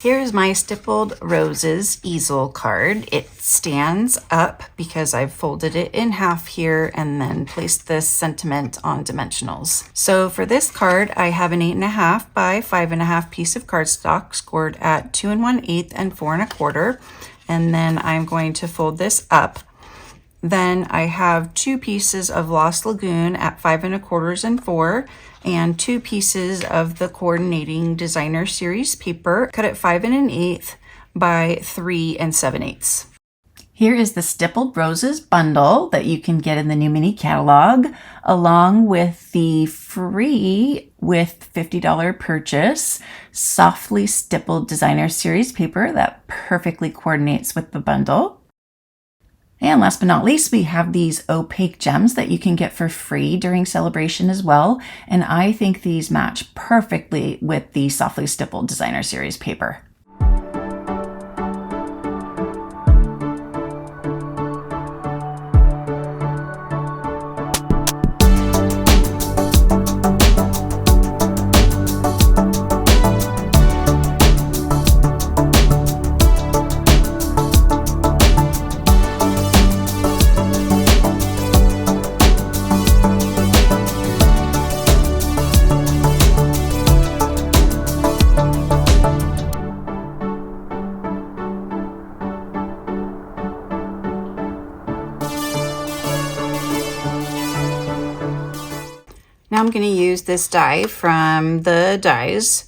Here's my Stippled Roses easel card. It stands up because I've folded it in half here and then placed this sentiment on dimensionals. So for this card, I have an 8.5 by 5.5 piece of cardstock scored at 2 1/8 and 4 1/4. And then I'm going to fold this up. Then I have 2 pieces of Lost Lagoon at 5 1/4 and 4, and 2 pieces of the Coordinating Designer Series paper cut at 5 1/8 by 3 7/8. Here is the Stippled Roses bundle that you can get in the new mini catalog, along with the free with $50 purchase Softly Stippled Designer Series paper that perfectly coordinates with the bundle. And last but not least, we have these opaque gems that you can get for free during celebration as well. And I think these match perfectly with the Softly Stippled Designer Series paper. Now I'm going to use this die from the dies.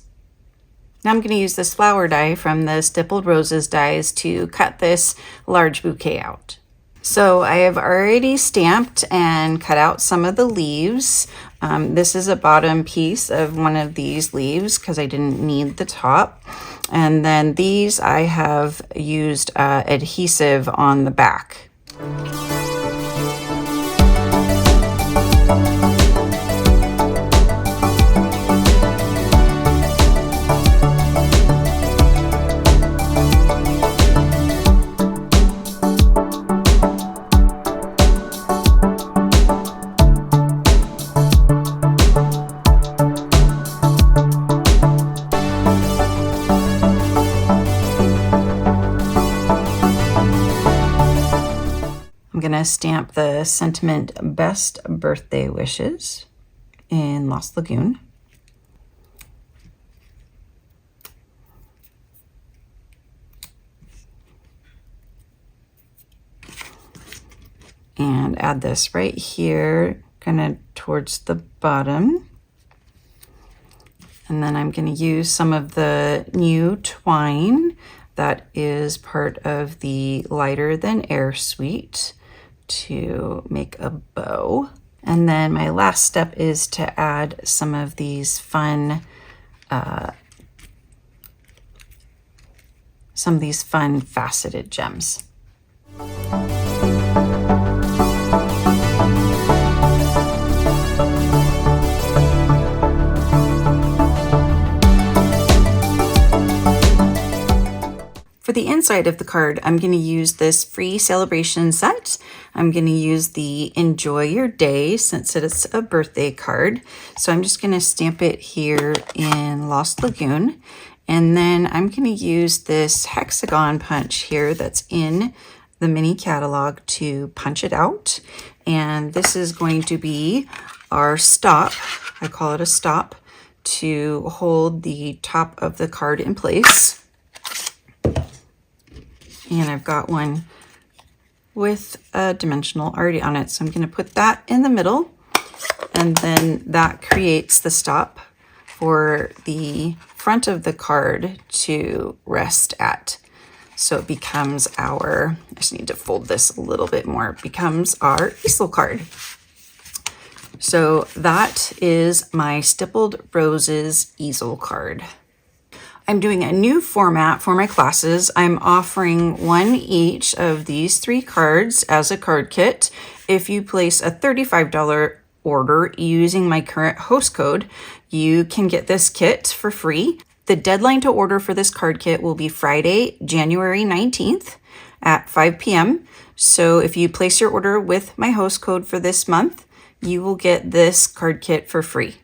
Now I'm going to use this flower die from the Stippled Roses dies to cut this large bouquet out. So I have already stamped and cut out some of the leaves. This is a bottom piece of one of these leaves because I didn't need the top. And then these I have used adhesive on the back. I'm going to stamp the sentiment Best Birthday Wishes in Lost Lagoon. And add this right here, kind of towards the bottom. And then I'm going to use some of the new twine that is part of the Lighter Than Air suite to make a bow. And then my last step is to add some of these fun faceted gems. For the inside of the card, I'm going to use this free celebration set. I'm going to use the Enjoy Your Day since it's a birthday card. So I'm just going to stamp it here in Lost Lagoon. And then I'm going to use this hexagon punch here that's in the mini catalog to punch it out. And this is going to be our stop. I call it a stop to hold the top of the card in place. And I've got one with a dimensional already on it. So I'm going to put that in the middle, and then that creates the stop for the front of the card to rest at. So it becomes our, I just need to fold this a little bit more, it becomes our easel card. So that is my Stippled Roses easel card. I'm doing a new format for my classes. I'm offering one each of these 3 cards as a card kit. If you place a $35 order using my current host code, you can get this kit for free. The deadline to order for this card kit will be Friday, January 19th at 5 p.m. So if you place your order with my host code for this month, you will get this card kit for free.